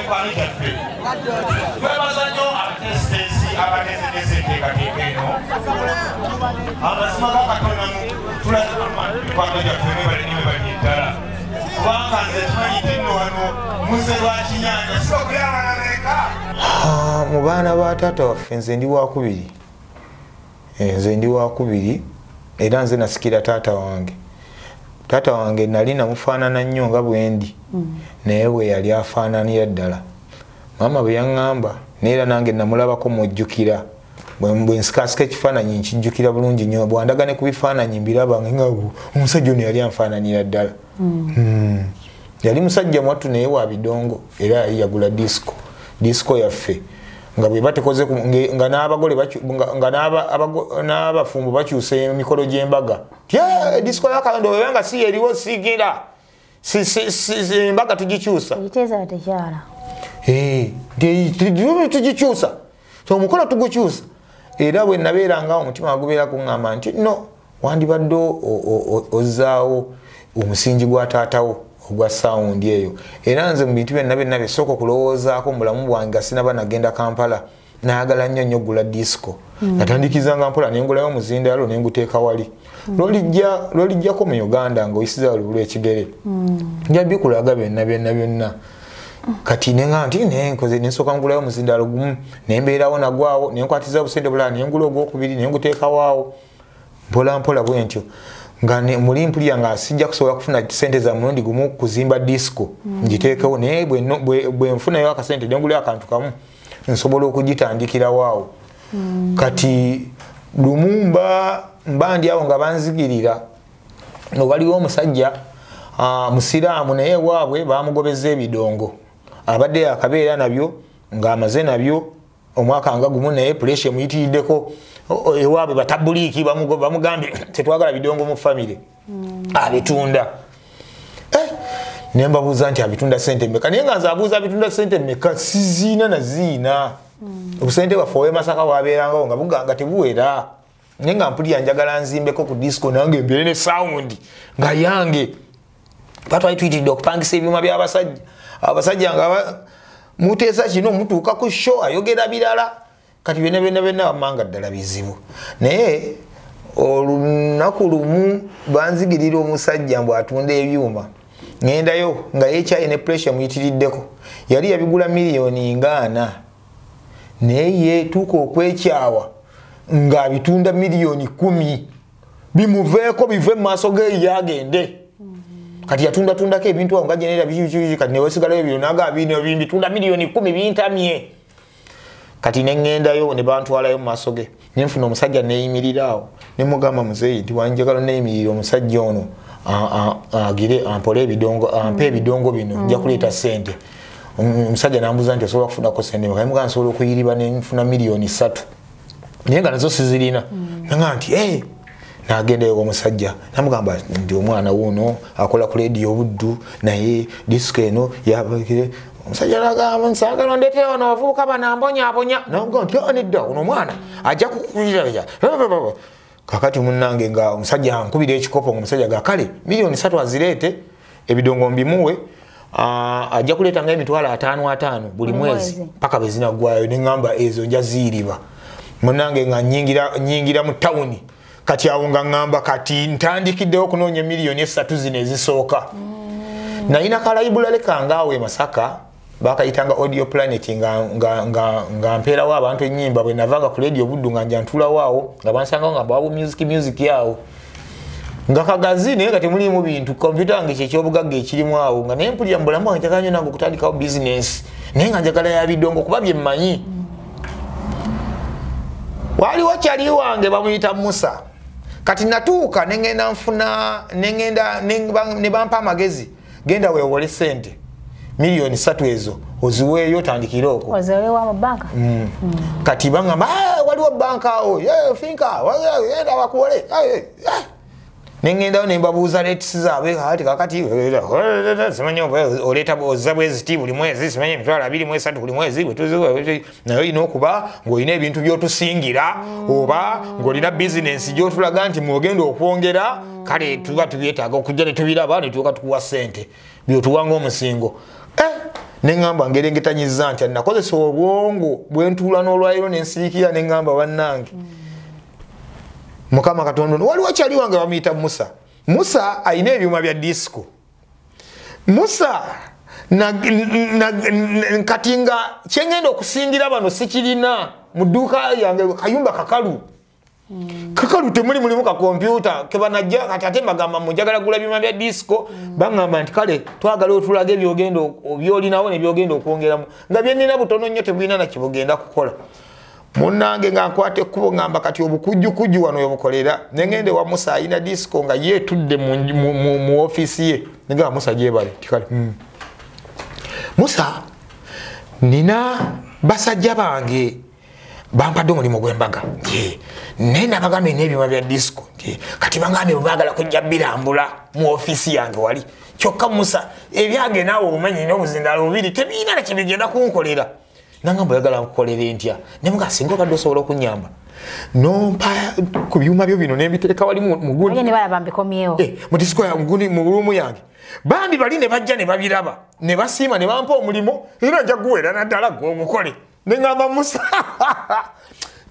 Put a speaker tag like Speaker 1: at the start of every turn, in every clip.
Speaker 1: mikwano gyaffe twebaza nnyo abatesitesi abatesitesi enteekateeka eno amazima ga Katonda mikwano gyaffe mwebalini ddala kubanga nze kimanyidde nno wano muze lwa kinyanja sibakulaba naleka
Speaker 2: mu baana ba taata waffe nze ndi wakubiri nze ndi wakubiri era nze nasikira taata wange nali namufaanana nnyo nga bwendi naye bwe yali afaananira ddala maama bwe yaŋŋamba neera nange namulabako mujjukira bwe nsikasika ekifaananyi nkijjukira bulungi nnyo bwandagane ku bifaananyi mbiraba nga omusajja ono yali anfaananira ddala yali musajja mwattu naye wa bidongo era yali yagula disco yaffe nga bwe batekoze nga n'abagole nga n'abafumbo bakyusa emikolo gy'embaga disco yakalondo webanga si eriwo sigira embaga tugikyusa tugikyusa omukolo tugukyusa era bwe nabeerangawo omutima gubeera kuŋŋamba nti no wandibadde ozzaawo omusingi gwa taatawo ogwa sawundi eyo era nze mu bintu byonna byesooka okulowoozaako mu bulamu bwange nga sinaba nagenda Kampala nayagala nnyo gula disco natandikizanga mpola nengulayo omuzindalo nenguteeka wali lwolijjako mu Uganda ng'oyisiza olubulu ekigere njabbi kulaga byonna kati nenga nti nenkoze nensooka ngulayo omuzindalo gumu nembeerawo nagwawo nenkwatiza busente bulala nengula ogwokubiri nenguteeka waawo mpola bwe ntyo nga muli mpulya nga sijja kusobola kufuna sente za mulundi gumu kuzimba disco ngiteekewo naye bwe nfunayo akasente nengulayo akantu kamu nsobola okugitandikira waawo kati lumumba mbandi awo nga banzigirira no waliwo omusajja musiraamu naye waabwe bamugobeza ebidongo abadde akabeera nabyo ng'amaze nabyo omwaka nga gumu naye pressure muyitiriddeko ewaabwe batabuliiki bamugambye tetwagala bidongo mu famire abitunda nembabuuza nti abitunda sente mmeka naye nga nze abuuza abitunda sente mmeka siziina na ziina obusente bwaffe owe Masaka wabeerangawo nga buganga tebuwera naye nga mpulira njagala nzimbeko ku disco nange mbeere ne sawundi nga yange twali tuyitiridde okupangisa ebyuma by'abasajja abasajja nga muteesa kino mutuuka ku show ayogera birala kati byonna wamanga ddala bizibu naye olunaku lumu banzigirira omusajja mbw atunda ebyuma ngendayo nga yekyaye ne pressure muyitiriddeko yali yabigula miliyoni nga 4 naye yetuuka okwekyawa nga bitunda miliyoni 10 bimuveeko bive mu maaso ge yagende kati yatunda ebintu awo nga genera biki kati newesigalayo bino naga bino bitunda miliyoni 10 bintamye kati nengendayo ne bantwalayo mu maaso ge nenfuna omusajja neyimirirawo nemugamba muzeeyi nti wanjagala neyimirira omusajja ono agire ampole ebidongo ampe ebidongo bino nja kuleeta sente omusajja nambuuza nti osobola kufunako sente mugamba nsobola okuyiriba nenfuna miliyoni 3 naye nga nazo sizirina nanga nti nagendayo omusajja namugamba nti omwana wuno akola ku leediyo Buddu naye disiko eno yabakire omusajja nagamba nsagala ndeetera wano abavubuka banambonyabonya naga nti anedda ono omwana ajja kukulira kakati munnange nga omusajja ankubira ekikopo omusajja gakale miliyoni 3 azireete ebidongo mbimuwe ajja kuleeta nga emitwalo 5 buli mwezi paka bezinagwayo neŋŋamba ezo nja ziyiriba munnange nga nyingira mu tawuni kati awo nga ŋŋamba kati ntandikiddewo okunoonya miliyoni 3 zino ezisooka nalina kalaibulale kange awo e Masaka bakayitanga Audio Planet nga mpeerawo abantu ennyimba bwe navanga ku leediyo Buddu nga nja ntuulawo awo nga bansangawo nga bawo music yawo nga kagazi naye nga temulimu bintu kompyuta wange kyekyobugagga ekirimu awo nga naye mpulira mu bulamu wange njagala nnyo nange okutandikawo bizinesi naye nga njagala ya bidongo kuba bye mmanyi waliwo kyali wange bamuyita Musa kati natuuka nengenda nfuna ne bampa amagezi genda weewole sente miliyoni 3 ezo oziweeyo otandikire okwo
Speaker 3: oziweewa mu banka
Speaker 2: kati bangamba waliwo banka awo finka genda bakuwole nengendayo nembabuuza leetisi zaabwe ati kakati simanyi oleeta ozza bweziti buli mwezi simanyi emitwalo 23 buli mwezi naye olina okuba ng'olina ebintu by'otusingira oba ng'olina bizinensi gy'otulaga nti mwogenda okwongera kale tuba tubyetaaga okujja ne tubiraba ne tuuka tukuwa ssente byotuwa ng'omusingo Nengamba ngerengetanyiza nti nakozesa obwongo bwentuula n'olwayiro nensirikira nengamba bannange Mukama Katonda waliwo kyali wange bamuyita Musa ayina ebyuma bya disco Musa kati nga kyengenda okusingira bano sikirina mu dduuka yange kayumba kakalu kakalu temuli mulimu ka kompyuta kebanajja kati ate bagamba mujagala gula byuma bya disco bangamba nti kale twagala otulaga ebyogenda obyolinawo nebyogenda okwongeramu nga byenina butono nnyo tebulina na kibugenda kukola munnange nga nkwate ekkubo ngamba kati obukujjukujju wano yobukolera nengende wa Musa ayina disco nga yeetudde mu ofisi ye nga Musa gyebale tikale Musa nina basajja bange bampadde omulimu gw'embaga naye nabagambe n'ebyuma bya disco kati bangambe baagala kujja birambula mu ofisi yange wali kyokka Musa ebyange naawe obumanyi n'obuzindala bubiri tebiina na kibigenda kunkolera nangamba oyagala nkukolere ntya nemuga singa obadde osobola okunyamba nompa ku byuma byo bino nembitereka wali muguni
Speaker 3: ne balaba mbikomyewo
Speaker 2: mu disco ya muguni mu ruumu yange bambi bali ne bajja ne babiraba ne basiima ne bampa omulimo era nja guwera naddala gwe ogukole nengamba Musa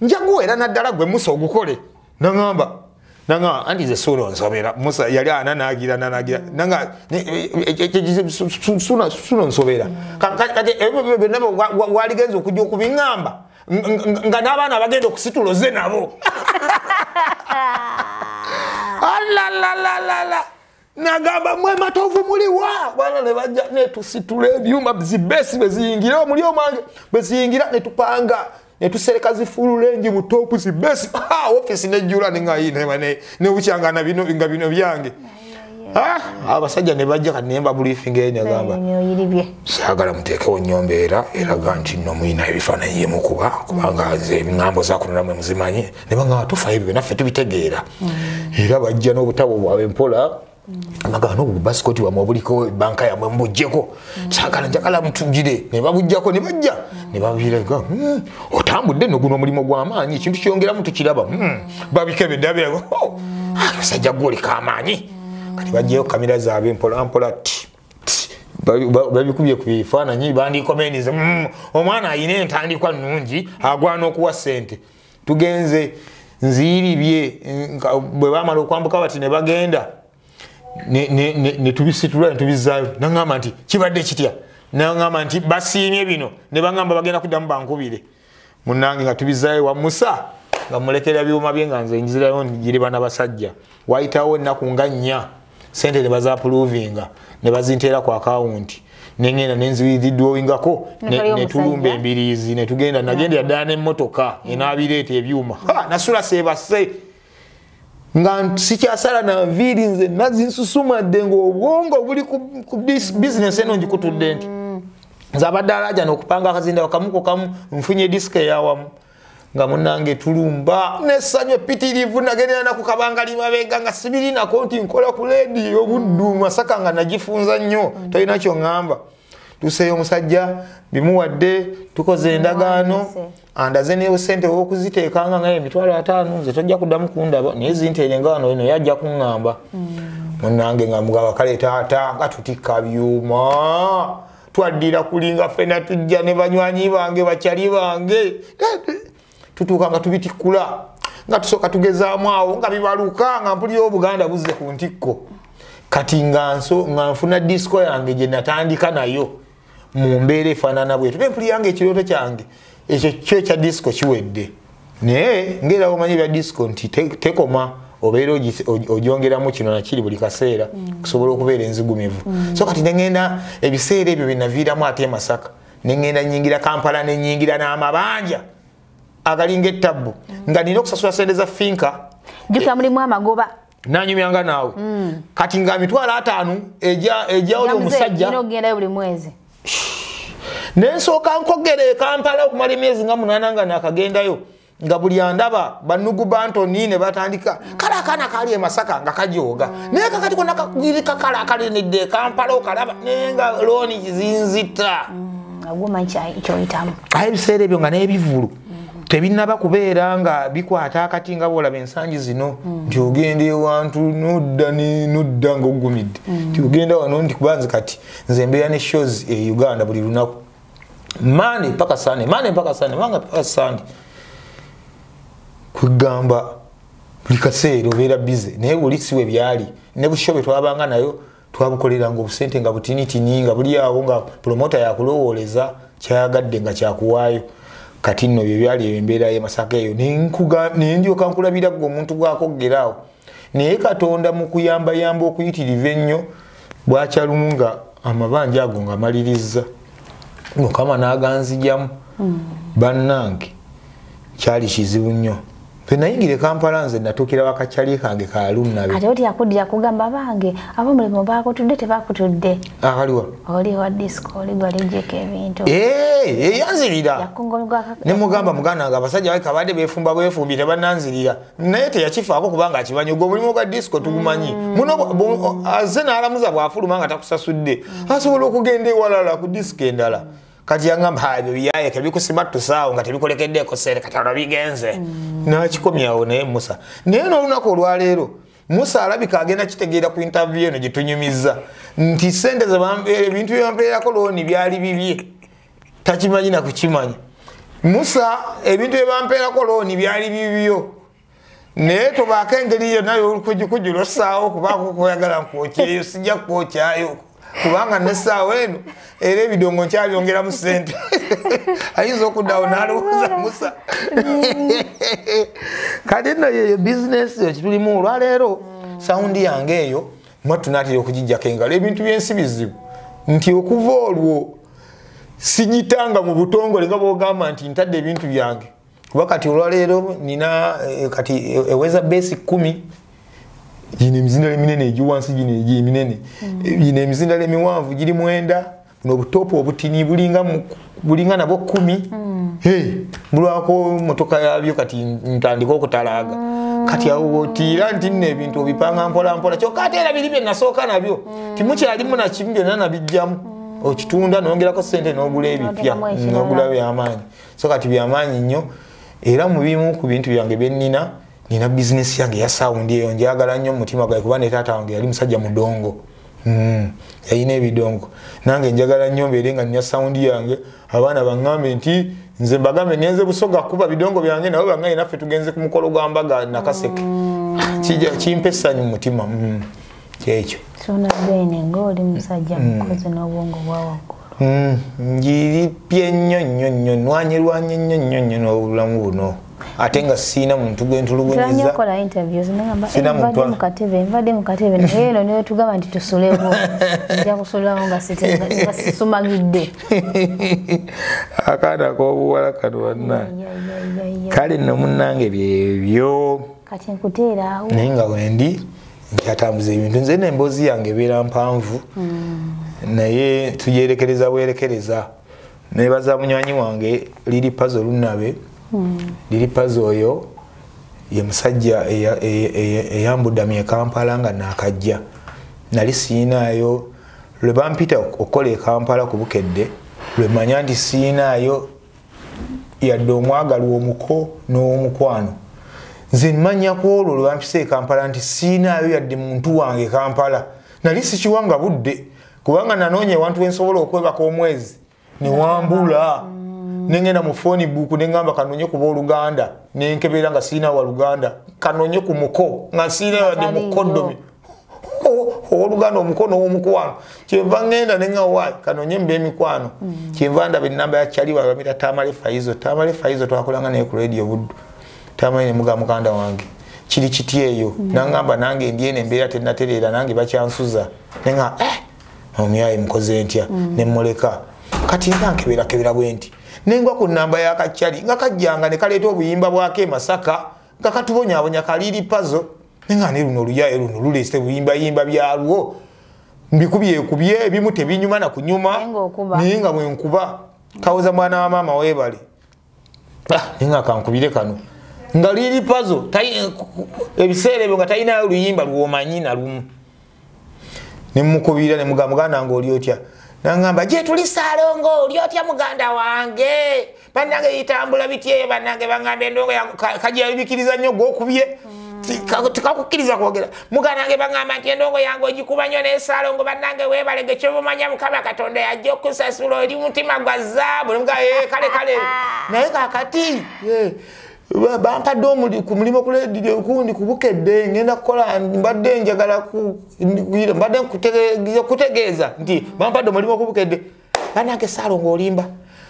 Speaker 2: nja guwera naddala gwe Musa ogukole nangamba anti ze solo nsobera Musa yali ananagira nanga suna nsobera kati nabo waligenza okujja okubingamba nga n'abaana bagenda okusituloze nabo alalala nagamba mwe matovu muliwa bwana ne bajja netusitula ebyuma zibesi beziyingira omuli omange beziyingira netupanga netusereka zifululengi mu topu zibesi office nejjula nengayina ne bukyangana bino byange abasajja ne bajja kati nemba briefing nagamba sagala muteekewo nnyombeera eraga nti nno muyina ebifaananyi yemukuba kubanga ebiŋŋambo zakunona mwe muzimanyi ne bangamba tufa ebyo naffe tubitegeera era bajja n'obutabo bwabwe mpola amagano obubasikoti bwamwe obuliko banka yamwe mbujjeko sagala njagala mutugire ne babujjako ne bajja ne babirega otambudde no guno omulimu gw'amaanyi ekintu kyongeramu tukiraba babikebedde abasajja gwoleka amaanyi kati bajjayo kamera zaabwe mpola babikubye ku bifaananyi bandikomenize omwana ayina entandikwa nnungi agwana okuwa ssente tugenze nziiribye bwe bamala okwambuka bati ne bagenda ne tubisitula ne tubizaayo nangamba nti kibadde kitya nangamba nti basiimye bino ne bangamba bagenda kuddamu bankubire munnange nga tubizaayo wa Musa nga mulekera byuma bye nga nze njizirayo ngiri bana basajja wayitawo ennaku nga 4 sente ne bazaapuluvinga ne bazinteera ku akawunti nengenda nenziwidwingako netulumba embiriizi netugenda nagendera ddala n'emmotoka enaabireeta ebyuma nasula sebase nga sikyasala na nviiri nze nazinsusumadde ng'obwongo buli ku bizinesi eno ngikutudde nti nze abadde alaja n'okupanga akazinda kamuko kamu nfunye disika eyawamu nga munnange tulumba n'essanyu epitirivu nagendera nakukabanga mabega nga sibirinako nti nkola ku leediyo obuddu Masaka nga nagifunza nnyo tolina kyongamba tuseeyo omusajja bimuwadde tukoze endagaano andaze ne sente okuziteekanga nga $5,000 nze tojja kuddamu kundaba naye zinteere nga wano eno yajja kuŋŋamba munnange nga mugaba kale taata nga tutikka byuma twaddira kulinga ffena tujja ne banywanyi bange bakyali bange tutuuka nga tubitikkula nga tusooka tugezaamu awo nga bibaluka nga mpulira Obuganda buzze ku ntikko kati nga nfuna disco yange gye natandika nayo mu mbeera efaanana bwetu mpulira nga ekirooto kyange ekyo kyo ekya disco kiwedde naye ngera omanyi bya disco nti tekoma obeera ogyongeramu kino nakiri buli kaseera kusobola okubeera enzigumivu so kati nengenda ebiseera ebyo byenaviiramu ate Masaka nengenda nyingira Kampala nenyingira n'amabanja agalinga ettabu nga nina okusasula sente za finka
Speaker 3: jukira mulimu amagoba
Speaker 2: nanyumyanga naawe kati nga $5,000 ejja oli omusajja
Speaker 3: ino ogendayo buli mwezi
Speaker 2: nensooka nkogere Kampala okumala emyezi nga 8 nga nakagendayo nga buli andaba Banugu Bantoni ne batandika kala akaana kali e Masaka nga kajooga naye kakati kona kakugirika kala akalinidde Kampala okalaba nenga looni zinzita
Speaker 3: aguma kyoyitamu
Speaker 2: ebiseera ebyo nga n'ebivulu tebinaba kubeera nga bikwata akati nga bwolaba ensangi zino nti ogenda ewantu nodda nga ogumidde nti ogenda wano nti kubanze kati nze mbeera ne shows e Uganda buli lunaku Monday paka Sunday manga paka Sunday kugamba buli kaseera obeera busy naye buli siwe byali ne bushobe twabanga nayo twabukolera ngo obusente nga butinitini nga buli awo nga promoter yakulowooleza kyayagadde nga kyakuwaayo kati nno bye byali embeera ye Masaka eyo nendyoka nkulabira gwe omuntu gwakoggerawo naye Katonda mu kuyamba okuyitiriva ennyo bwakyalumu nga amabanja ago nga maliriza Mukama n'aganzijamu bannange kyali kizibu nnyo penayingire Kampala nze natuukira wakakyali kange ka Lunnabe
Speaker 3: ate oti yakudira kugamba bange ab'omulimu baakutudde tebakutudde
Speaker 2: akaliwa
Speaker 3: oli wa disco oli gwalijjeko ebintu
Speaker 2: yanzirira ne mugamba muganda nga abasajja bali kabadde beefumba bwefumbi tebannanzirira naye teyakifaako kubanga akimanyi ogwo omulimu gwa disco tugumanyi muno aze n'alamuza bw'afuluma nga takusasudde asobola okugenda ewalala ku disco endala kati yangamba ebyo byaye kebikusima tusaawo nga tebikolekeddeko sere katalo bigenze nakikomyawo naye Musa naye n'olunaku olwaleero Musa alabika agenda kitegeera ku interview eno gyetunyumiza nti sente ebintu byebampeerako looni byali bibye takimanyi na kukimanyi Musa ebintu byebampeerako looni byali bibyo naye tobaako engeri yonna y'olukujjukujju losaawo kubaako kweyagala nkwokyeyo sijja kwokyayo kubanga nesaawa eno era ebidongo nkyabyongeramu sente ayinza okuddawo n'alowooza Musa kati nno yeyo bizinesi ekitulimu olwaleero sawundi yange eyo mwattu naatera okugijjako engalo ebintu byensi bizibu nti okuva olwo sigitanga mu butongole nga bwogamba nti ntadde ebintu byange kuba kati olwaleero nina kati eweza basic 10 yine emizindalo eminene egiwansi gino eminene yine emizindalo emiwanvu giri 9 buno obutopu obutini bulinga nabwo 10 bulwako motoka yabyo kati ntandika okutalaaga kati awo otiira nti nno ebintu obipanga mpola kyokka ate era biri bye nasooka nabyo timukyalimu na kimu byonna nabijjamu okitunda nongerako sente n'ogula ebipya n'ogula byamaanyi so kati byamaanyi nnyo era mu bimu ku bintu byange bennina nina business yange ya sound eyo njagala nnyo mutima gwae kuba ne taata wange yali musajja mudongo yayina ebidongo nange njagala nnyo mbeere nga nina sound yange abaana baŋŋambe nti nze mbagambe ngenze Busoga kuba bidongo byange nabo bangaye naffe tugenze ku mukolo gwa mbaga nakaseke kimpa essanyu mu mutima kyekyo
Speaker 3: sona bene ng'oli musajja mukozi n'obwongo bwa waggulu njiripye nnyo nwanyirwanye nnyo n'obulamu buno ate nga siina muntu gwentulugunyiza kola interviews nengamba mvadde mu katebe naye eno niwe tugamba nti tusulewo nja kusulawo nga sisumagidde akaana k'obuwala kano wanna kale nno munnange byebyo kati nkuteeraawo naye nga wendi nkyatambuza ebintu nze n'emboozi yange ebeera mpanvu naye tuyerekereza bwerekereza nebaza munywanyi wange Lili Pazo Lunnabe Lili Pazo oyo ye musajja eyambudamye Kampala nga nakajja nali siinaayo lwe bampita okukola e Kampala ku Bukedde lwe manya nti siinaayo yadde omwagalwa omuko n'omukwano nze mmanya ku olwo lwe bampisa e Kampala nti siinaayo yadde muntu wange Kampala nali sikiwanga budde kubanga nanoonya ewantu wensobola okwebaka omwezi newambula nengenda mu phone book nengamba kanonye kuba Oluganda nenkebera nga siina wa Luganda kanonye ku muko nga siina wadde mukodomi Oluganda omukono w'omukwano kyenva ngenda nenga wayi kanonye mbe emikwano kyenva ndaba ennamba ya Chaliwa bamita Tamale Faizo twakolanga naye ku radio Buddu Tamale ne muga muganda wange kiri kiti eyo nangamba nange ndiene embeera tennatereera nange bakyansuza nenga omyayi mukoze ntya nemuleka kati nkebera bwenti nengwa ku namba ya Kachali nga kajjanga ne kaleeta obuyimba bwake Masaka nga katubonyabonya Kalili Pazo nenga ne luno luyaye luno luleste buyimba byalwo mbikubye ebimu tebinyuma na kunyuma nenga bwenkuba kawoza mwana wa mama webale nenga kankubire kano nga Lili Pazo ebiseera ebyo nga talina oluyimba lwomanyi na lumu nemukubira ne muganda ngo oli otya nangamba je tuli Salongo oli otya muganda wange
Speaker 2: bannange itambula bityeyo bannange baŋŋambye endongo kajja bibikiriza nnyo gwokubye tikakukkiriza kwogera muganange baŋŋamba nti endongo yange ogikuba nnyo n'esaalongo bannange weebalege kyobumanya mukama katonda yajja okusasula oli mutima gwa zaabu kale naye kakati bampadde ku mulimu ku leediyo okundi ku Bukedde ngenda kukola mbadde njagala mbadde kutegeeza nti bampadde omulimu ku Bukedde bannange saalongo olimba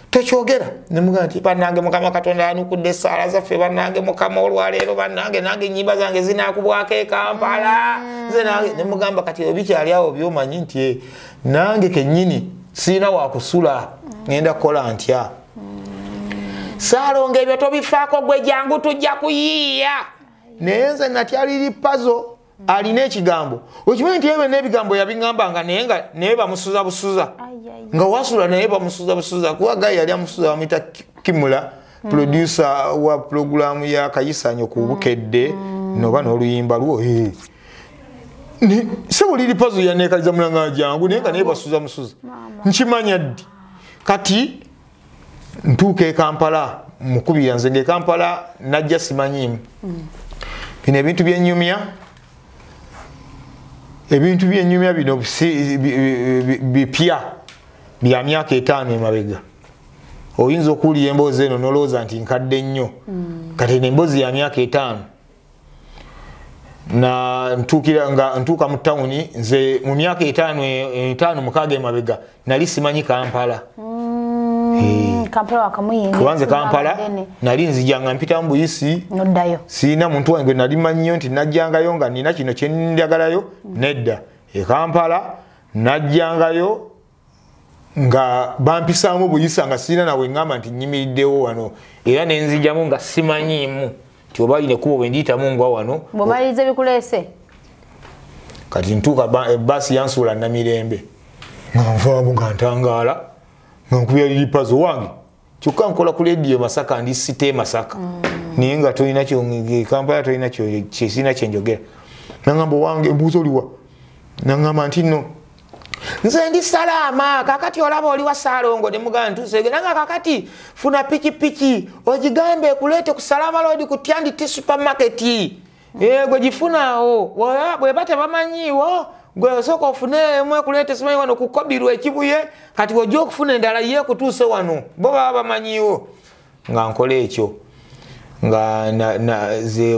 Speaker 2: tekyogera nemuga nti bannange mukama katonda yanukudde essaala zaffe bannange mukama olwaleero bannange nange ennyimba zange zinakubwako e Kampala nze nange nemugamba kati ebikyali awo byomanyi nti nange kennyini sirina wakusula ngenda kukola ntya Saalongo ebyo tobifaako gwe jangu tujja kuyiiya naye nze natyaliri pazo alina ekigambo okimanyi nti ebe n'ebigambo yabiŋŋambanga naye bamusuza busuza nga wasula naye bamusuza busuza kuba gayi yali amusuza bamuyita Kimula producer wa programu ya Kayisanyo ku Bukedde noba n'oluyimba lwo sebuliri pazo yaneekaliza mulanga jangu naye nga naye basuza musuza nkimanya ddi kati ntuuka e Kampala mukubira nze ng'e Kampala najja simanyiimu bino ebintu byennyumya bino bipya bya myaka 5 emabega oyinza okuwulira emboozi eno nolowooza nti nkadde nnyo kati emboozi ya myaka 5 na ntuuka mu tawuni nze mu myaka 5 emabega nali simanyi Kampala
Speaker 4: Kampala wakamuyinga
Speaker 2: kubanze Kampala nali nzijanga mpita mu Buyisi
Speaker 4: noddayo
Speaker 2: siina muntu wange nali mannyo nti najjangayo nga nina kino kye njagalayo nedda e Kampala najjangayo nga bampisaamu Buyisa nga siina nawe ngamba nti nyimiriddewo wano era nenzijjamu nga simanyiimu nti oba ine kubo bwe ndiyitamu ngwa wano
Speaker 4: bw'omaliriza bikuleese
Speaker 2: kati ntuuka ebaasi yansuula Namirembe nga nvaamu nga ntangaala nkubya liri pazo wange kyokka nkola ku leediyo Masaka ndi site Masaka naye nga tolina Kampala tolina kyesina kyenjogera nangamba wange embuuzo oliwa nangamba nti nno nze ndi salaama kakati olaba oli wa Saalongo nemugamba ntuusege nanga kakati funa pikipiki ogigambe ekuleete ku Salama Road ku Tyanditi supermarket gwe gifunaawo bweba tebamanyiiwo gwe osooka ofune emu ekuleete simanyi wano ku Kobirwa ekibuye kati ojja okufuna endala ye kutuuse wano bo baba bamanyiiwo nga nkola ekyo nga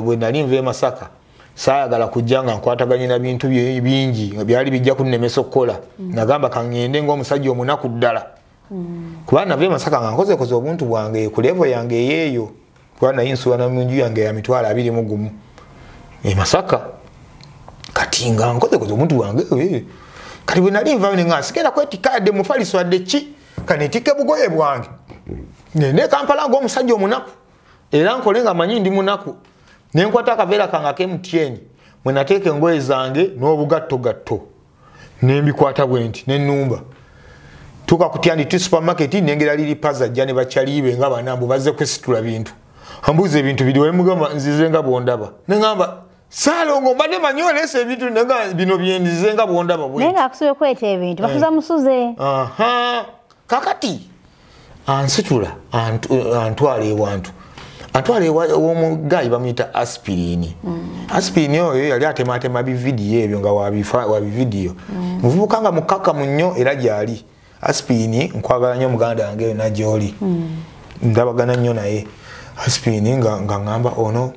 Speaker 2: bwe nali nva e Masaka saayagala kujja nga nkwataganye na bintu bingi nga byali bijja kunnemesa okukola nagamba kaŋŋende ng'omusajja omunaku ddala kuba nava e Masaka nga nkozekoze obuntu bwange ku levo yange eyeeyo kuba nayinsuula na munju yange ya 21 e Masaka kati nga nkozekoze omuntu bwange kati bwe nali nva nga sigenda kwetikadde mufaliso adde ki kanetike bugoye bwange ne Kampala ng'omusajja omunaku era nkole nga manyi ndi munaku nenkwata akaveera kange ake MTN mwe nateeka engoye zange n'obugattogatto nembikwata bwenti nenumba tuka ku Tyanditi supermarket nengera liri paza jja ne bakyaliibe nga banambu bazze kwesitula bintu ambuuza ebintu biriwe mugamba nzize nga bwondaba nengamba Saalongo mbadde manyi oleese ebintu nga bino byenzize nga bwondaba bwe
Speaker 4: naye akusobola okweta ebintu bafuza musuze
Speaker 2: kakati ansitula antwala ewantu antwala ew'omugayi bamuyita Aspirini Aspirini oyo yali atematema bividiyo ebyo nga wabividiyo muvubuka nga mukakamu nnyo era gyali Aspirini nkwagala nnyo muganda wange yonna gy'oli ndabagana nnyo naye Aspirini nga ngamba ono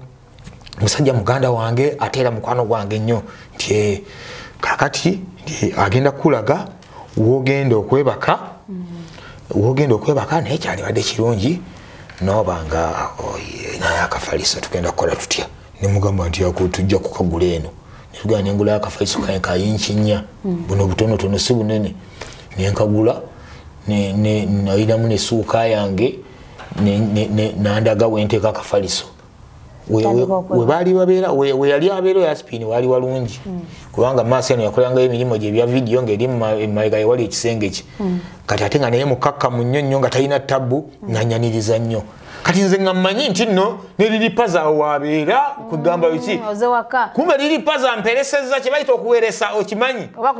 Speaker 2: musajja muganda wange ate era mukwano gwange nnyo nti kakati agenda kulaga wogenda okwebaka naye kyalibadde kirungi nobanga naye akafaliso tugenda kukola tutya nemugamba nti tujja kukagula eno netugenda nengula akafaliso kayinkinya buno butonotono si bunene nenkagula nalinamu nesuuka yange nandaga wenteeka akafaliso webali babeera weyali abeera Yaspini wali walungi kubanga maaso eno yakolangayo emirimu gye ebya vidiyo ng'eri emabega ewali ekisenge kye kati ate nga naye mukakkamu nnyo nnyo nga talina tabbu nanyaniriza nnyo kati nze nga mmanyi nti nno neriri paza wabeera kugamba biki kumbe riri paza mpereseza kye bayita okuweeresa okimanyi
Speaker 4: oba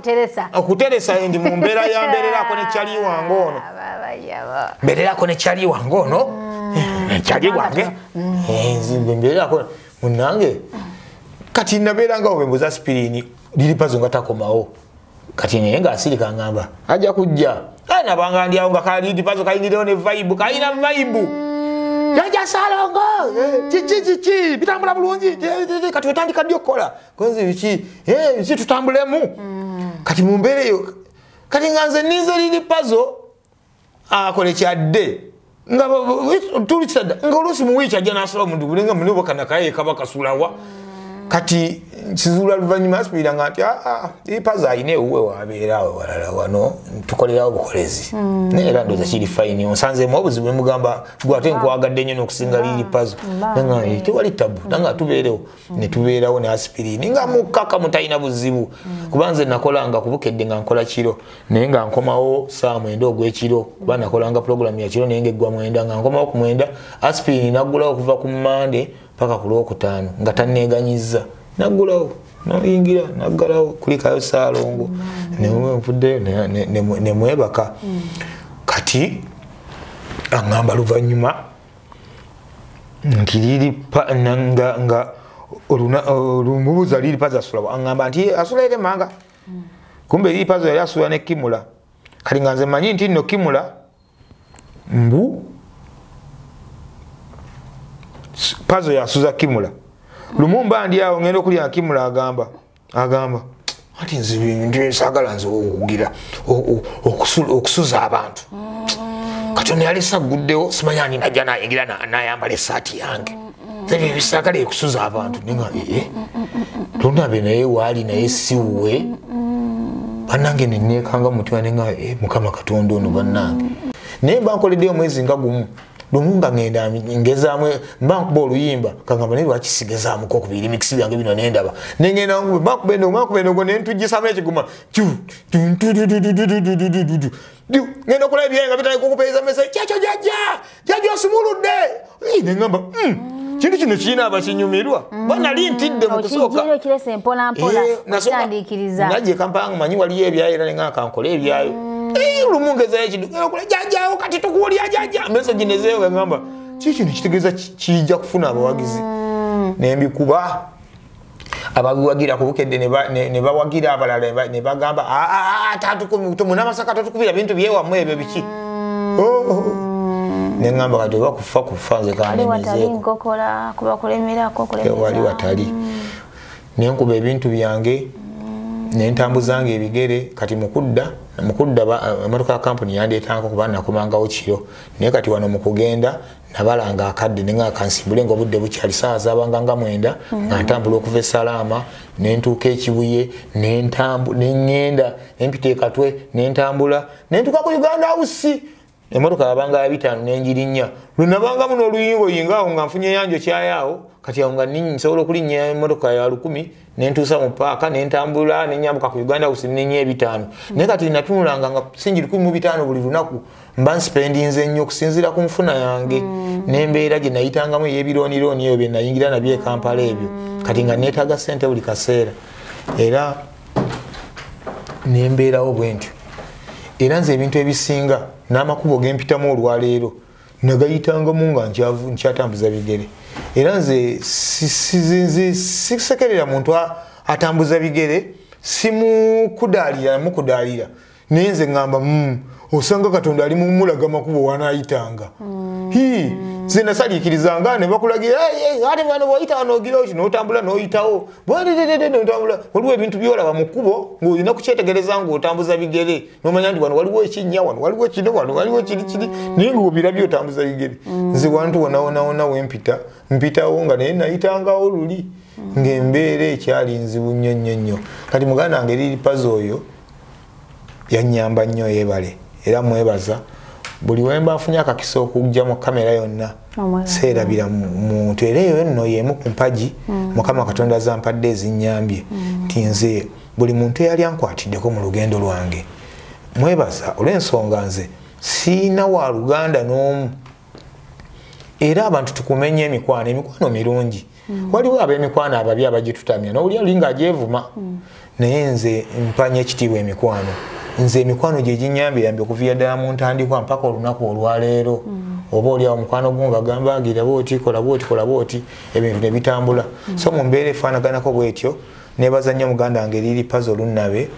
Speaker 4: kuteresa
Speaker 2: ndi mu mbeera yambeererako nekyali wange ono mbererako ne kyali wange ono kyali wange nzimbe mbererako munange kati nabeeranga obembuza aspirini liri pazo nga takomawo kati naye ng'asirika ngamba ajja kujja nabanga ndyawo nga kalidi pazo kayingirewo ne vibe kalina vibe jaja salongo chichichichi bitambula bulungi kati wetandika ddi okukola konzi biki tutambulemu kati mumbeereyo kati nga nze ninze liri pazo akole kyadde nga tulikisadda nga oluusi mu wiiki ajja n'asula omuntu bulinga munibwakanakaye kaba kasulawa kati kizuula luvannyuma asipiranga nti ipazo ayina ewuwe wabeerawe walala wano tukolerawo bukolezi naye era ndooza kiri fayini onsanzeemu obuzibu ne mugamba gwe ate nkwagadde nnyo n'okusinga liri pazo nga tewali tabu nanga tubeerewo ne tubeerawo ne aspirini nga mukkaka mutalina buzibu kuba nze nakolanga kubukedde nga nkola kiro naye nga nkomawo saa 9 ogw'ekiro kuba nakolanga pulogulamu ya kiro naye nga eggwa 9 nga nkomawo ku 9 aspirini naggulawo okuva ku Mande paka ku Lwokutaano nga tanneeganyiza naggulawo noyingira naggalawo kulikayo Saalongo nempuddeyo nemwebaka kati aŋŋamba luvannyuma nti nga olumubuuza liri pazo asulawo aŋŋamba nti asula ere manga kumbe liri pazo yali asula ne Kimula kati nga nze manyi nti nno Kimula mbu pazo yasuza Kimula Lumumba ndi awo ngenda okulya Kimula agamba ati nze bintu sagala nze okugira okusuza abantu kati yali saguddewo simanya ani najja nayingira nayambala essaati yange nze bisagala okusuza abantu ninga tondabe naye waali naye siwe bannange nenekanga mutima nenga Mukama Katonda ono bannange naye bankoleddeyo omwezi nga gumu Lumunga ngenda ngezamwe mbankuba oluyimba kangamba ne lwakisigezaamu ko kubiri mix byange bino nendaba nengenda ngubendo ngo nentujisa mekiguma ngenda okola ebyenga bitali kukupeeza message kyakyo jajja osumuludde nengamba kintu kino kiina abakinyumirwa banali ntidde mu kusooka naje kampanga manyi waliyo ebyayo era nenga kankola ebyayo Lumungeza ekidu okola jajjawo kati tukuwulya jajja message nezeewe ngamba kino kitegeeza kijja kufuna abawagizi nembikuba abawagira kubukedde ne bawagira abalala ne bagamba munamasaka tatukubira bintu byewamwe ebyo biki nengamba kati oba kufa kufanze wali watali nenkuba ebintu byange nentambuzanga ebigere kati mukudda emotoka ya kampuni yandeetanga kuba nakomangawo kiro naye kati wano mukugenda nabalanga akadde nenga kansimbule nga obudde bukyali saa zabanga nga 9 nga ntambula okuva eSalaama nentuuka ekibuye nengenda nempita ekatwe nentambula nentuuka ku Uganda House emotoka yabanga ya 5 nengirinnya lwenabanga muno oluyingoyinga awo nga nfunye yanjo kyayawo kati awo nga nsobola okulinnya emotoka ya 10 nentuusa mu paaka nentambula nenyambuka ku Uganda House nennya 5 naye kati natunulanga nga singi 15 buli lunaku mba nsipendinze nnyo okusinziira ku nfuna yange nembeera gye nayitangamu ey'ebiroonirooni eyo bye nayingira nabyo Kampala ebyo kati nga neetaaga ssente buli kaseera era nembeerawo bwe ntyo era nze ebintu ebisinga n'amakubo gempitamu olwaleero nagayitangamu nga nkyatambuza bigere era nze sisekerera muntu atambuza bigere simukudaalira namukudaalira naye nze ngamba osanga Katonda ali mumulaga makubo wanayitanga nze nasaliikirizanga ne bakulagira ate bano bw'oyita wano ogirawo kino otambula n'oyitawo n'otambula waliwo ebintu byolaba mu kkubo ng'olina kukyetegereza ng'otambuza bigere n'omanya nti wano waliwo ekinnya wano waliwo kino wano waliwo kiri naye ng'obirabye otambuza bigere nze wantu wona mpitawo nga naye nayitangawo luli ng'embeera ekyali nzibu nnyo kati muganda wange liri pazo oyo yannyamba nnyo yeebale era mwebaza buli wemba afunye akakisa okujja mu kamera yonna seerabira muntu era eyo nno yemu ku mpaji Mukama Katonda zampadde ezinnyambye nti nze buli muntu eyali ankwatiddeko mu lugendo lwange mwebaza olw'ensonga nze siina wa Luganda n'omu era abantu tukumenya emikwano mirungi waliwo ab'emikwano ababi abagitutamya n'oli nga agyevuma naye nze mpanya ekitiibwa emikwano nze emikwano gye ginyambe yambe okuviira ddala mu ntandikwa mpaka olunaku olwaleero oba oliawo mukwano gwo ngagamba agira bwoti kola bwoti ebintu ne bitambula so mu mbeera efaanaganako bwetyo nebaza nnyo muganda wange eriri Puzzle Lunnabe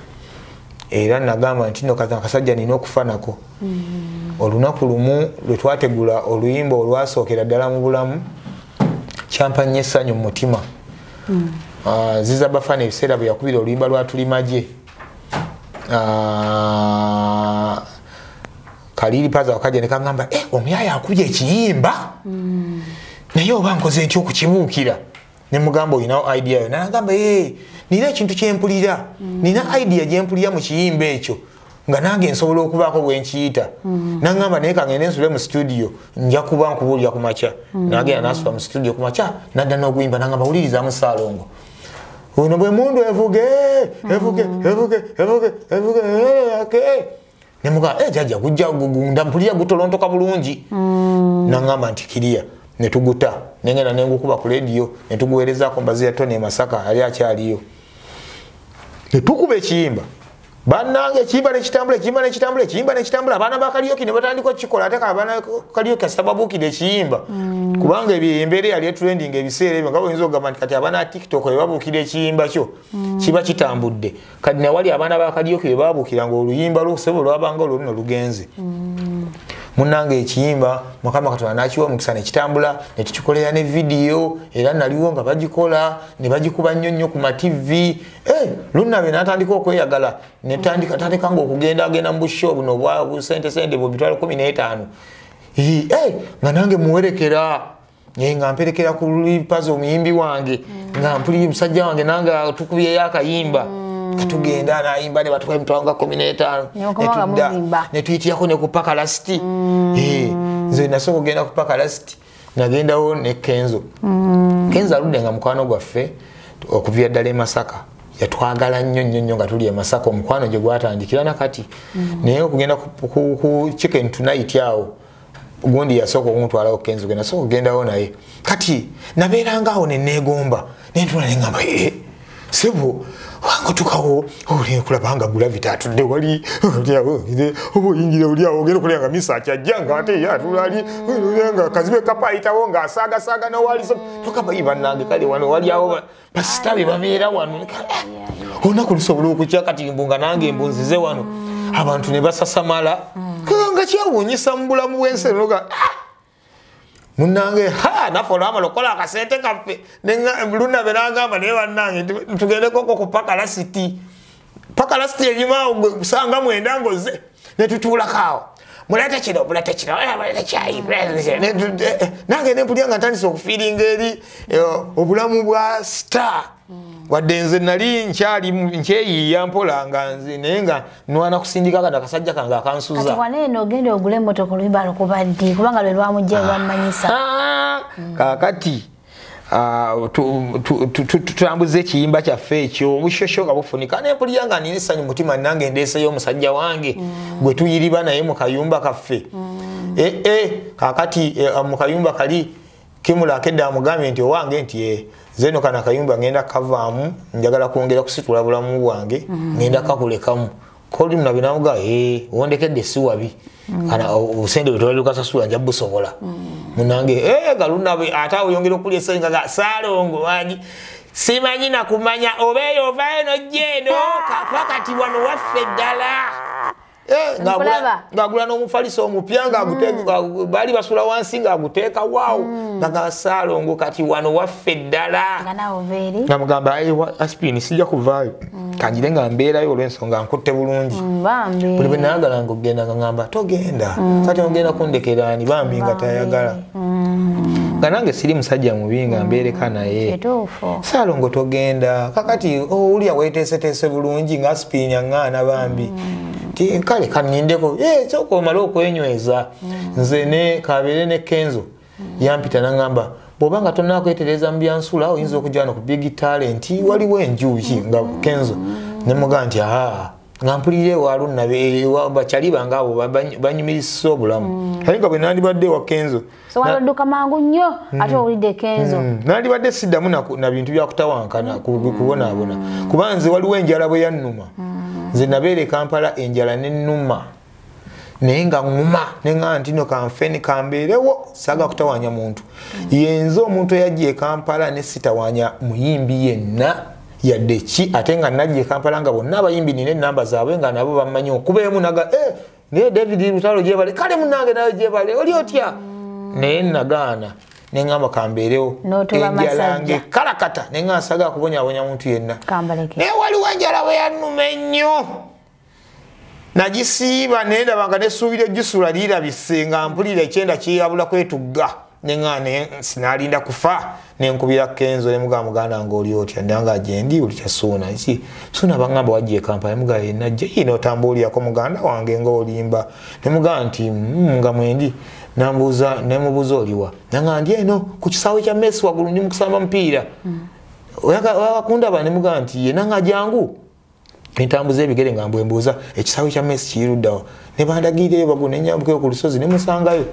Speaker 2: era nagamba nti no kasajja nina okufanako olunaku lumu lwe twategula oluyimba olwasookera ddala mu bulamu kyampa nnyo essanyu mu mutima ziza bafana ebiseera bwe yakubira oluyimba lwa Tuli Magye Kaliri Puzzle wakajja ne kangamba omuyaya akubye ekiyimba naye oba nkoze ntya okukibuukira ne mugamba olinawo idea yo nagamba nina ekintu kyempulira nina idea gyempulira mu kiyimba ekyo nga nange nsobola okubaako bwe nkiyita nagamba naye kangende nsule mu studio nja kuba nkubuulira ku makya nagenda nasula mu studio ku makya nadda n'okuyimba nagamba wulirizamu Ssaalongo ono bwe mundu evuge nemuga jajja gujja ndampulira gutolontoka bulungi nagamba nti kiriya netuguta nengenda nengukuba ku radio netuguwerezaako mbazira Tony Masaka ali akyaliyo netukuba ekiyimba bannange ekiyimba nekitambula abaana ba Kalyoki ne batandika okukikola ate abaana Kalyoki kasita babuukira ekiyimba kubanga embeera yali etrending ebiseera ebyo nga boyinza okugamba nti kati abaana TikTok bwe babuukira ekiyimba kyo kiba kitambudde kati nawali abaana ba Kalyoki bwe babuukiranga oluyimba lwosebo lwabanga olwo luno lugenze munange ekiyimba Mukama Katonda n'akiwa omukisa ne kitambula ne tukikolera ne video era naliwo nga bagikola ne bagikuba nnyo ku ma TV Lunnabe n'atandika okweyagala ne tandika ng'okugenda mu busho buno bwa sente bwe bitwalo 15 nga nange muwerekera nga mperekera ku Puzzle omuyimbi wange nga mpulira musajja wange nange tukubyeyo akayimba katugenda nayimba ne batuka emitwalo 15 ne tuyitirako ne ku Pakalasiti nze nasooka okugenda ku Pakalasiti nagendawo ne Kenzo aludde nga mukwano gwaffe okuviira ddala e Masaka yatwagala nnyo nga tuli e Masaka omukwano gye gwatandikira nakati naye okugenda ku Chicken Tonight awo gundi yasooka okumutwalawo Kenzo gwe nasooka okugendawo naye kati nabeerangawo ne neegomba nentula ne ngamba sebo wangotukawo kulabanga Gravity atudde wali oba oyingira oli awo ogenda okulya nga misa akyajja nga ate atulali nga kazibe kapa ayitawo nga asaagasaaga nawali tokaba bannange kale wano wali awo pasita be babeera wano olunaku lusobola okukya kati mbunga nange mbunzize wano abantu ne basasamala nga kyawunyisa mu bulamu bw'ensi noga munange nafe olwamala okukola akasente kaffe Lunnabe n'agamba naye bannange tugendeko ku Pakalasiti enyuma kusanga mwenda ngoze ne tutuulakaawo mulete kino mulete kyayi nange nempulira nga ntandise okufiiringa eri obulamu bwa star wadde nze nali nkyeyiiya mpola nga nze naye nga nwana kusindika kana akasajja kange akansuza
Speaker 4: kati waneeno ogenda ogule emmotoka oluyimba lukuba ddi kubanga lwe lwamujja lwamumanyisa
Speaker 3: kakati tutambuze ekiyimba kyaffe ekyo obushosho nga bufunika nempulira nga nina essanyu mutima nange ndeeseyo omusajja wange gwe tuyiriba naye mu kayumba kaffe kakati mu kayumba kali Kimula akedde amugambye nti owange nti zeno kana kayumba ngenda kavaamu njagala kwongera kusitula bulamu bwange ngenda kakulekamu kodi Lunnabe namuga wondekedde si wabi kana obusende bwe lukasasula nja busobola munange ga Lunnabe ate oyongera okulya essenga ga Ssaalongo wangi simanyi nakumanya obeeyo ovaayo nojjeeno kakati wano waffe ddala ngagula n'omufaliso omupya ngaaguteeka baali basula wansi ngaaguteeka waawo nga Ssaalongo kati wano waffe ddala namugamba Aspin sijja kuvaayo kanjire nga mbeerayo olw'ensonga nkutte bulungi buli bwe nayagala nga okgenda nga ngamba togenda kati ogenda kundekeraani bambi nga tayagala nga nange siri musajja mubi nga mbeereka naye Ssaalongo togenda kakati owulya weeteeseteese bulungi nga Aspin aŋŋaana bambi kale kanindeko sooka omale okwenyweza nze ne kabeere ne Kenzo yampita nangamba bw'obanga tonnakwetereza mu byansula oyinza okujja wano ku Big Talent waliwo enjuki nga Kenzo ne mugamba nti nga mpulire wa Lunnabe bakyali bange abo banyumirisa obulamu aye nga bwe nandibadde wa Kenzo
Speaker 4: wadduka mangu nnyo ate owulidde Kenzo
Speaker 3: nandibadde siddamu na bintu byakutawankana kubonaabona kuba nze waliwo enjala bwe yannuma
Speaker 2: nze nabeere Kampala enjala n'ennuma naye nga ŋŋuma ne ŋŋamba nti no kanfeni kambeerewo saga kutawaanya muntu yenze omuntu eyajja e Kampala ne sitawaanya muyimbi yenna yadde ki ate nga najja e Kampala nga bonna abayimbi nina ennamba zaabwe nga nabo bammanyi okubeemu naga naye David Lutalo gyebale kale munnange nawe gyebale oli otya naye nagaana ne ŋŋamba kambeerewo enjala ng'ekkalakata ne ŋŋamba saga kubonyaabonya muntu yenna naye waliwo enjala bwe yannuma ennyo nagisiiba naye ndabanga nesuubira ejjusula liirabise nga mpulira ekyenda kiyabula kwetugga neŋŋane sinalinda kufa nenkubira Kenzo ne mugamba muganda wange oli otya ndanga gyendi oli kyasuuna ki suuna bangamba wajja e Kampala mugamba yenna jja yino otambuulirako muganda wange ng'olimba ne mugamba nti nga mwendi nemubuuza oliwa nanga ndi eno ku kisaawe kya Messi waggulu ndi mu kusamba mupiira oyagakundaba ne mugamba nti ye nanga jangu entambuza ebigere nga mbwembuuza ekisaawe kya Messi kiruddawo ne bandagireyo bagu nenyambukeyo ku lusozi ne musangayo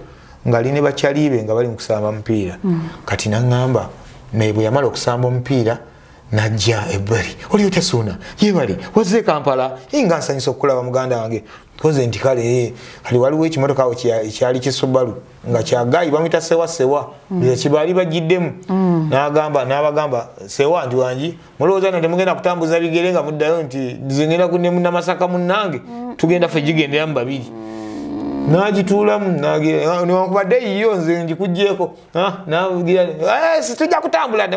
Speaker 2: ngali ne bakyalibe nga bali mu kusamba mupiira kati naŋŋamba naye bwe yamala okusamba omupiira najja ebbali oli otasuuna yebali wazze Kampala nga nsanyusa okukulaba muganda wange koze nti kale waliwo ekimotoka awo ekyali kisubalu nga kyagayi bamuyita sewa kibaali bagiddemu n'abagamba sewa nti wangi mulowooza nti temugenda kutambuza bigere nga muddayo nti zingenda ne munnamasaka munnange tugenda ffe gigenderamu babiri n'agituulamu newankubadde yiyo nze ngikugyeko navugira tujja kutambula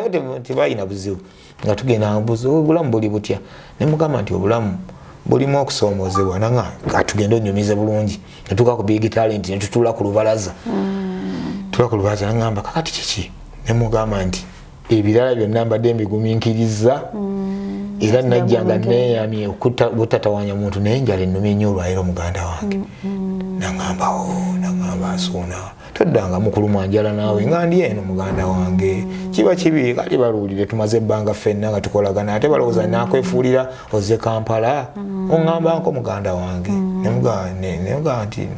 Speaker 2: tebalina buzibu nga tugenda mbuzi obulamu buli butya ne mugamba nti obulamu bulimu okusoomoozebwa nanga atugenda onyumize bulungi netuuka ku big talent netutuula ku lubalaza nangamba kakati kiki ne mugamba nti ebirala byonna mbadde mbigumiikiriza era najjanga neeyamye obutatawaanya muntu naye njala ennumye nnyo olwaleero muganda wange nangamba asuuna toddanga mukuluma njala naawe nga ndi eno muganda wange kiba kibi kati baluulire tumaze ebbanga ffenna nga tukolagana ate balowooza nakwefuulira ozze Kampala oŋŋambanko muganda wange nemugamba nti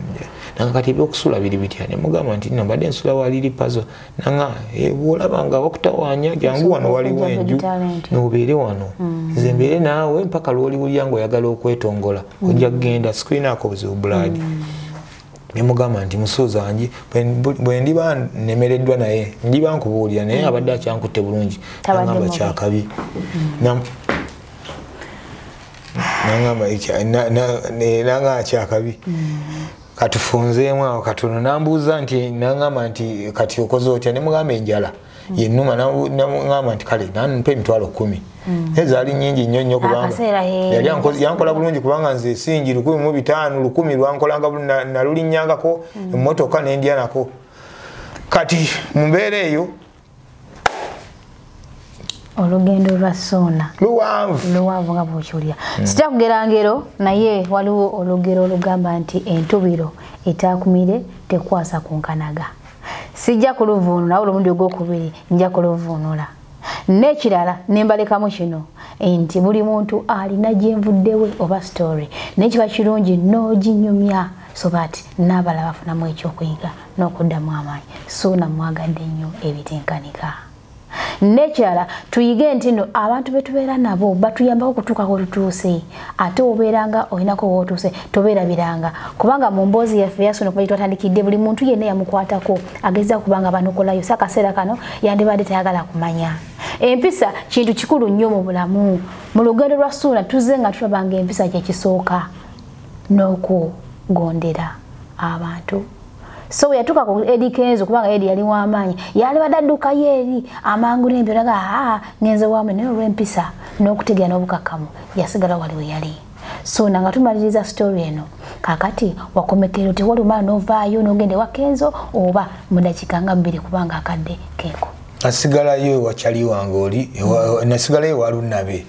Speaker 2: nanga kati ebyokusula biri bitya nemugamba nti no mbadde nsula waliri pazo nanga bwolabanga okutawaanya jangu wano waliwo enju nobeere wano nze mbeere naawe mpaka lwoliwulya nga oyagala okwetongola ojja kugenda screen ako buzibu buladi nemugamba nti musuuza wange bwe ndiba nemereddwa naye ndiba nkubuulira naye abadde akyankutte bulungi nangamba kyakabi nangamba kyakabi katufunzeemu awo katono nambuuza nti nangamba nti kati okoze otya nemugamba enjala yennuma nangamba nti kale nanmpa emitwalo 10 ezaali nyingi nnyo kubanga yali yankola bulungi kubanga nze singi 1,500 10 lwankolanga nalulinnyangako emmotoka nendya nako kati mu mbeera eyo
Speaker 4: olugendo lwa Ssuuna luwanvu nga bwokiwulira sijja kugera ngero naye waliwo olugero olugamba nti entubiro etaakumire tekwasa ku nkanaga sijja kuluvuunula olumundi ogwokubiri nja kuluvuunula n'ekirala nembalekamu kino nti buli muntu alina gyenvuddewe oba story naye kiba kirungi n'oginyumya so that n'abalala bafunamu ekyokuyiga n'okuddamu amaanyi Ssuuna mwagadde nnyo ebitenkanika n'ekirala tuyige nti no abantu betubeera nabo batuyambako okutuuka kwetutuuse ate obeeranga olinako wootuuse tobeerabiranga kubanga mu mboozi yaffe Ssuuna kuba twatandikidde buli muntu yenna yamukwatako ageza kubanga banokolayo sakaseera kano yandibadde tayagala kumanya empisa kintu kikulu nnyo mu bulamu mu lugendo lwa Ssuuna tuzze nga tulabanga empisa kyekisooka n'okugondera abantu so yatuka ku Eddie Kenzo kubanga Eddie yali w'amaanyi yali badaddukayo eri amangu n'embiraga ngenze wamu naye olw'empisa n'okutegera n'obukakamu yasigala wali we yali so nga tumaliriza story eno kakati wakomekero tewali omala n'ovaayo n'ogende wa Kenzo oba mu dakiika nga 2 kubanga akadde keeko
Speaker 2: nasigalayo wakyali wange oli nasigalayo walunabe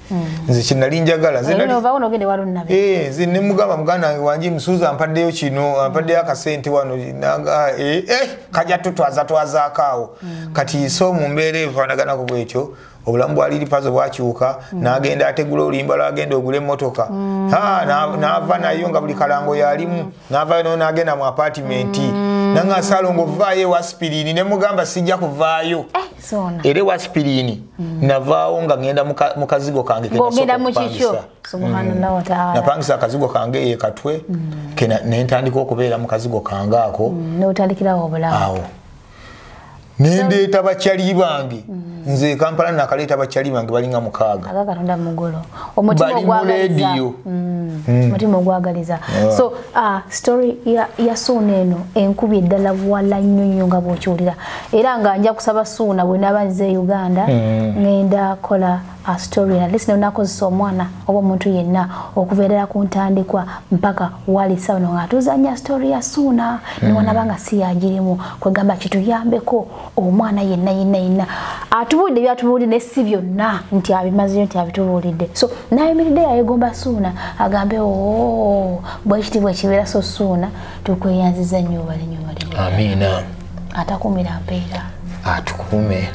Speaker 2: nze kinali njagala nze ne mugamba muganda wange Musuuza ampaddeyo kino ampaddeyo akasente wano kajja tutwazaako awo kati so mu mbeera efaanaganako bwekyo obulamu bwaliri pazo bwakyuka n'agenda ategula olimba lwagenda ogula emmotoka n'ava nayo nga buli kalango yalimu n'avayo n'agenda mu apartment nanga salongo vaayo wa aspirini ne mugamba sijja kuvaayo
Speaker 4: sona
Speaker 2: ere wa aspirini navaawo nga ngenda mukazigo kange
Speaker 4: ngenda mu kikyo subhanallah wa ta'ala
Speaker 2: napangisa akazigo kange ye katwe kena nentandika okubeera mukazigo kange ako
Speaker 4: n'otandikirawo obulamu
Speaker 2: awo nendeta bakyali bange nze Kampala nakaleeta bakyali bange balinga 6
Speaker 4: agatonda mugolo omutima ogwagaliza omutima ogwagaliza so story ya Suuna eno enkubi eddala wala nnyo nga bw'okiwulira era nga nja kusaba Suuna bwe naba nze Uganda ngenda kola a story na listen nakozesa omwana oba omuntu yenna okubeerera ku ntandikwa mpaka wali sawa nga tuzanya story ya Suuna niwanabanga si yagirimu kwegamba kituyambeko omwana yenna atubulidde byatubulidde ne si byonna nti abimazeyo nti abitubuulidde so nayimiride yayegomba Suuna agambe bwekitibwa ekibeera so Suuna tukweyanziza nnyo bali
Speaker 2: amina
Speaker 4: atakumira mpeera
Speaker 2: atukume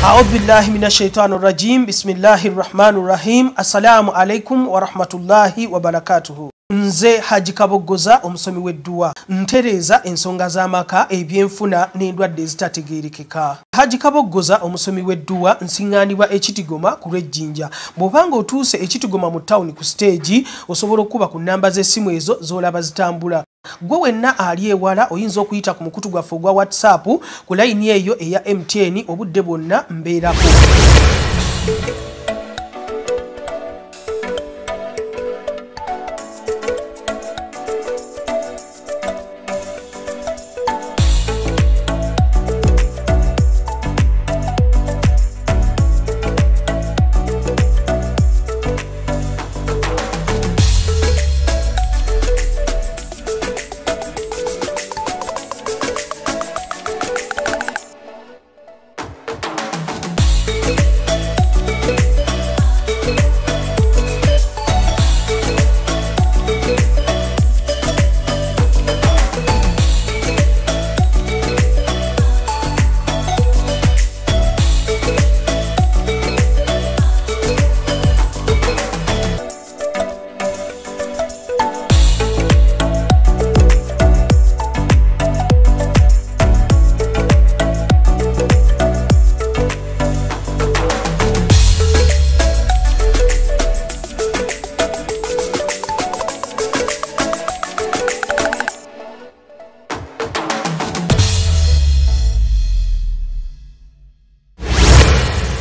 Speaker 5: أعوذ بالله من الشيطان الرجيم بسم الله الرحمن الرحيم السلام عليكم ورحمة الله وبركاته Nze Haji Kabogoza omusomi w'edduwa ntereza ensonga z'amaka ebyenfuna n'endwadde ezitategeerekeka. Haji Kabogoza omusomi w'edduwa nsiŋŋaanibwa Ekitigoma ku Lwejjinja. Bw'obanga otuuse Ekitigoma mu ttawuni ku siteegi osobola okuba ku nnamba z'essimu ezo z'olaba zitambula. Gwe wenna ali ewala oyinza okuyita ku mukutu gwaffe ogwa WhatsApp ku layini eyo eya MTN obudde bwonna mbeerako.